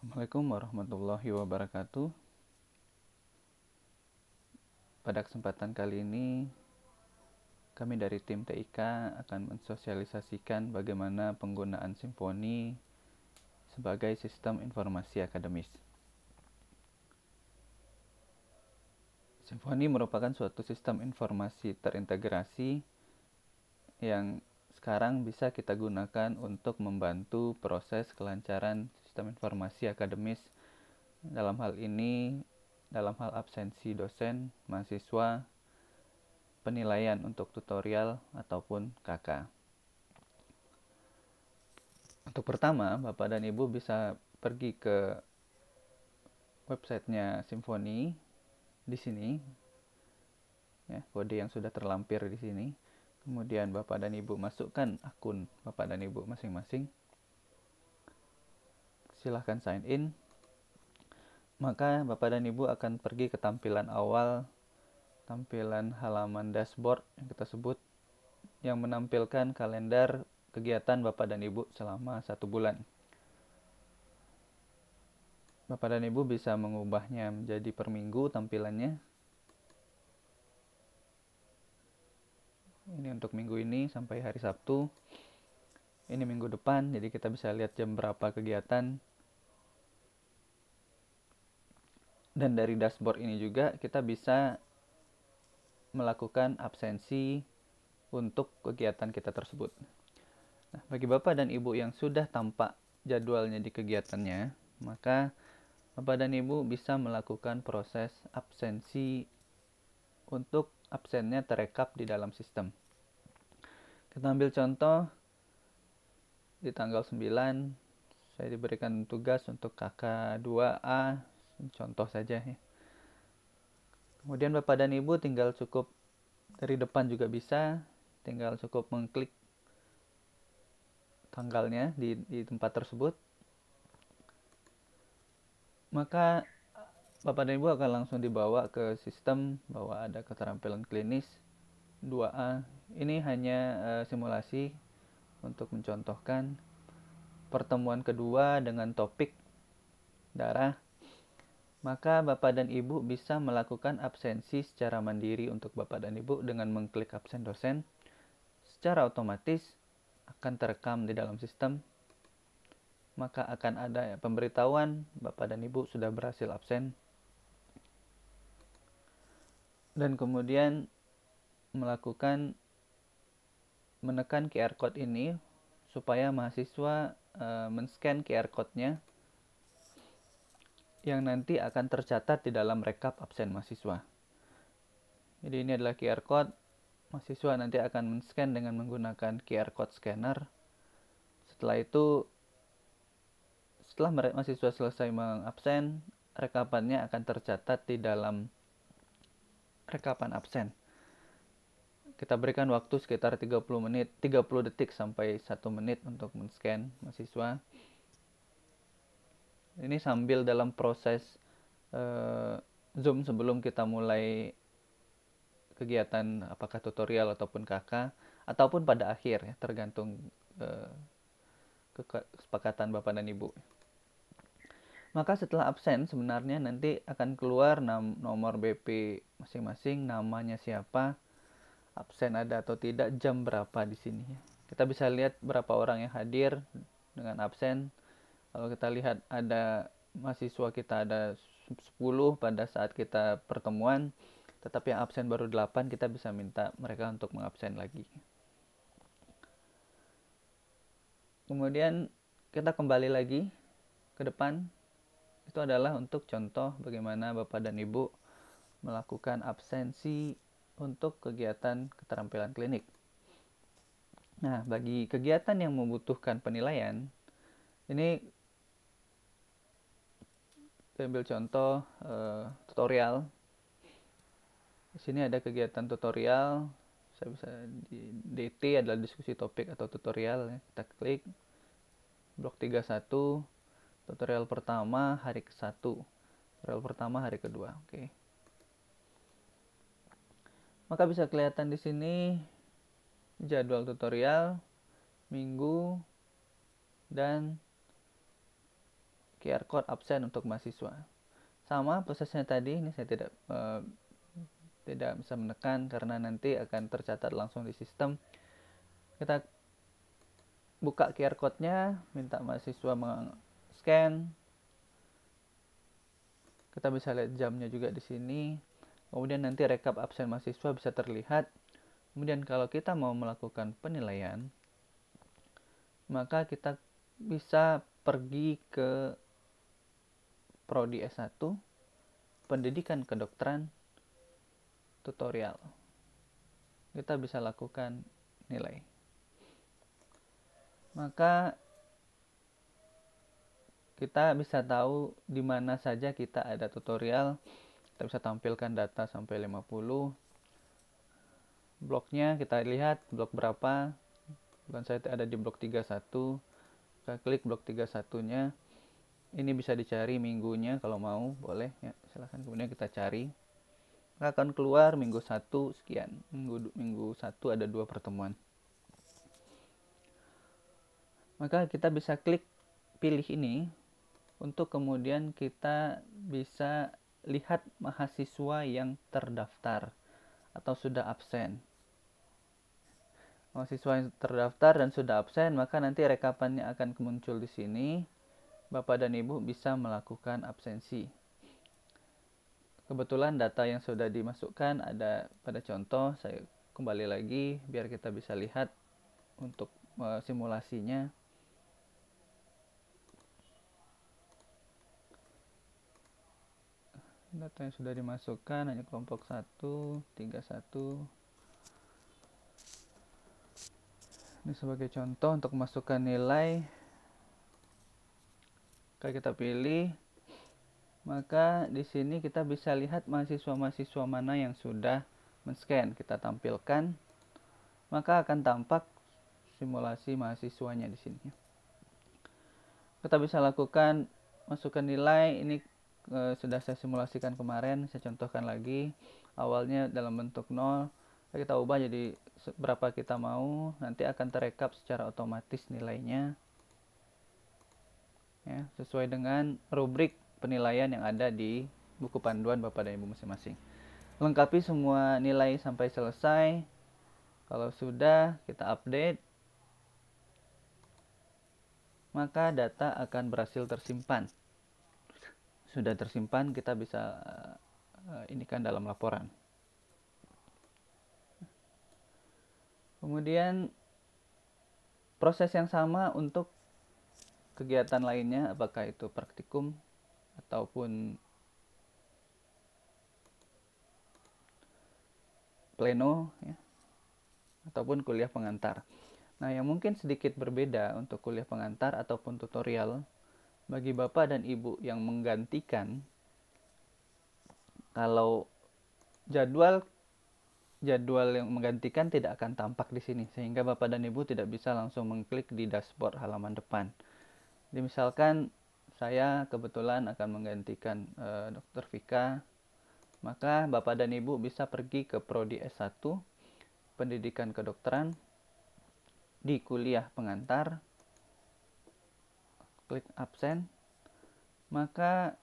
Assalamualaikum warahmatullahi wabarakatuh. Pada kesempatan kali ini, kami dari tim TIK akan mensosialisasikan bagaimana penggunaan Simfoni sebagai sistem informasi akademis. Simfoni merupakan suatu sistem informasi terintegrasi yang sekarang bisa kita gunakan untuk membantu proses kelancaran sistem informasi akademis. Dalam hal ini, dalam hal absensi dosen, mahasiswa, penilaian untuk tutorial ataupun KK. Untuk pertama, Bapak dan Ibu bisa pergi ke websitenya Simfoni di sini, ya, kode yang sudah terlampir di sini. Kemudian Bapak dan Ibu masukkan akun Bapak dan Ibu masing-masing. Silahkan sign in. Maka Bapak dan Ibu akan pergi ke tampilan awal, tampilan halaman dashboard yang kita sebut, yang menampilkan kalender kegiatan Bapak dan Ibu selama 1 bulan. Bapak dan Ibu bisa mengubahnya menjadi per minggu tampilannya. Ini untuk minggu ini sampai hari Sabtu. Ini minggu depan, jadi kita bisa lihat jam berapa kegiatan. Dan dari dashboard ini juga kita bisa melakukan absensi untuk kegiatan kita tersebut. Nah, bagi Bapak dan Ibu yang sudah tampak jadwalnya di kegiatannya, maka Bapak dan Ibu bisa melakukan proses absensi untuk absennya terekap di dalam sistem. Kita ambil contoh di tanggal 9 saya diberikan tugas untuk KK2A, contoh saja ya. Kemudian Bapak dan Ibu tinggal cukup dari depan juga bisa, tinggal cukup mengklik tanggalnya di tempat tersebut. Maka Bapak dan Ibu akan langsung dibawa ke sistem bahwa ada keterampilan klinis 2A. Ini hanya simulasi untuk mencontohkan pertemuan kedua dengan topik darah. Maka Bapak dan Ibu bisa melakukan absensi secara mandiri untuk Bapak dan Ibu dengan mengklik absen dosen. Secara otomatis akan terekam di dalam sistem. Maka akan ada pemberitahuan Bapak dan Ibu sudah berhasil absen. Dan kemudian menekan QR code ini supaya mahasiswa men-scan QR code-nya yang nanti akan tercatat di dalam rekap absen mahasiswa. Jadi ini adalah QR code. Mahasiswa nanti akan men-scan dengan menggunakan QR code scanner. Setelah itu, setelah mahasiswa selesai mengabsen, rekapannya akan tercatat di dalam rekapan absen. Kita berikan waktu sekitar 30 detik sampai 1 menit untuk men-scan mahasiswa. Ini sambil dalam proses Zoom sebelum kita mulai kegiatan apakah tutorial ataupun KK, ataupun pada akhir ya, tergantung kesepakatan Bapak dan Ibu. Maka setelah absen sebenarnya nanti akan keluar nomor BP masing-masing, namanya siapa, absen ada atau tidak, jam berapa di sini. Kita bisa lihat berapa orang yang hadir dengan absen. Kalau kita lihat ada mahasiswa kita ada 10 pada saat kita pertemuan, tetapi yang absen baru 8, kita bisa minta mereka untuk mengabsen lagi. Kemudian kita kembali lagi ke depan. Itu adalah untuk contoh bagaimana Bapak dan Ibu melakukan absensi untuk kegiatan keterampilan klinik. Nah, bagi kegiatan yang membutuhkan penilaian, ini kita ambil contoh tutorial. Di sini ada kegiatan tutorial. Saya bisa di DT adalah diskusi topik atau tutorial ya. Kita klik blok 31, tutorial pertama hari ke-1, tutorial pertama hari kedua. Oke. Maka bisa kelihatan di sini jadwal tutorial, minggu, dan QR code absen untuk mahasiswa. Sama prosesnya tadi, ini saya tidak bisa menekan karena nanti akan tercatat langsung di sistem. Kita buka QR code-nya, minta mahasiswa scan. Kita bisa lihat jamnya juga di sini. Kemudian nanti rekap absen mahasiswa bisa terlihat. Kemudian kalau kita mau melakukan penilaian, maka kita bisa pergi ke Prodi S1, Pendidikan Kedokteran, Tutorial. Kita bisa lakukan nilai. Maka kita bisa tahu di mana saja kita ada tutorial. Kita bisa tampilkan data sampai 50. Bloknya kita lihat blok berapa. Bukan saya ada di blok 31. Kita klik blok 31-nya. Ini bisa dicari minggunya kalau mau, boleh ya, silahkan. Kemudian kita cari. Maka akan keluar minggu 1 sekian. Minggu 1 ada 2 pertemuan. Maka kita bisa klik pilih ini untuk kemudian kita bisa lihat mahasiswa yang terdaftar atau sudah absen. Mahasiswa yang terdaftar dan sudah absen, maka nanti rekapannya akan muncul di sini. Bapak dan Ibu bisa melakukan absensi. Kebetulan data yang sudah dimasukkan ada pada contoh. Saya kembali lagi biar kita bisa lihat untuk simulasinya. Data yang sudah dimasukkan hanya kelompok 1, 31. Ini sebagai contoh untuk memasukkan nilai. Kalau kita pilih, maka di sini kita bisa lihat mahasiswa-mahasiswa mana yang sudah men-scan. Kita tampilkan, maka akan tampak simulasi mahasiswanya di sini. Kita bisa lakukan masukkan nilai. Ini sudah saya simulasikan kemarin, saya contohkan lagi. Awalnya dalam bentuk 0, kita ubah jadi berapa kita mau, nanti akan terekap secara otomatis nilainya ya, sesuai dengan rubrik penilaian yang ada di buku panduan Bapak dan Ibu masing-masing. Lengkapi semua nilai sampai selesai. Kalau sudah, kita update, maka data akan berhasil tersimpan. Sudah tersimpan, kita bisa inikan dalam laporan. Kemudian proses yang sama untuk kegiatan lainnya, apakah itu praktikum ataupun pleno ya, ataupun kuliah pengantar. Nah, yang mungkin sedikit berbeda untuk kuliah pengantar ataupun tutorial bagi Bapak dan Ibu yang menggantikan, kalau jadwal yang menggantikan tidak akan tampak di sini, sehingga Bapak dan Ibu tidak bisa langsung mengklik di dashboard halaman depan. Jadi misalkan saya kebetulan akan menggantikan Dr. Vika, maka Bapak dan Ibu bisa pergi ke Prodi S1 Pendidikan Kedokteran di kuliah pengantar, klik absen, maka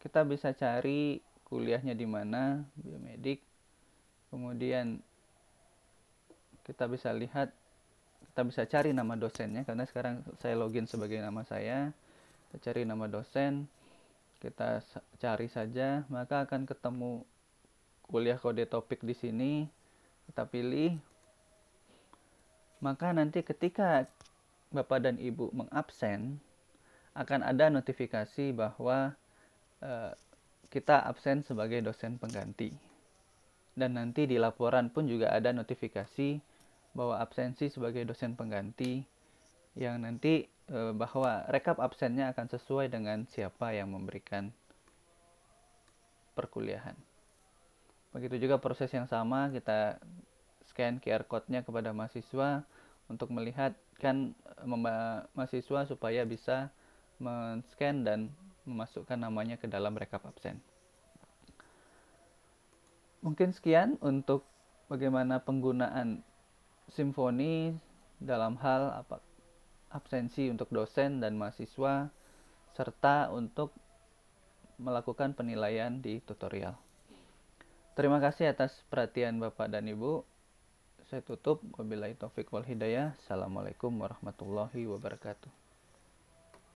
kita bisa cari kuliahnya di mana, biomedik. Kemudian kita bisa lihat, kita bisa cari nama dosennya, karena sekarang saya login sebagai nama saya. Kita cari nama dosen, kita cari saja, maka akan ketemu kuliah kode topik di sini. Kita pilih, maka nanti ketika Bapak dan Ibu mengabsen, akan ada notifikasi bahwa kita absen sebagai dosen pengganti. Dan nanti di laporan pun juga ada notifikasi bahwa absensi sebagai dosen pengganti, yang nanti bahwa rekap absennya akan sesuai dengan siapa yang memberikan perkuliahan. Begitu juga proses yang sama, kita scan QR code-nya kepada mahasiswa untuk melihatkan mahasiswa supaya bisa men-scan dan memasukkan namanya ke dalam rekap absen. Mungkin sekian untuk bagaimana penggunaan Simfoni dalam hal absensi untuk dosen dan mahasiswa. serta untuk melakukan penilaian di tutorial. Terima kasih atas perhatian Bapak dan Ibu. Saya tutup. Wabillahi taufik wal hidayah. Assalamualaikum warahmatullahi wabarakatuh.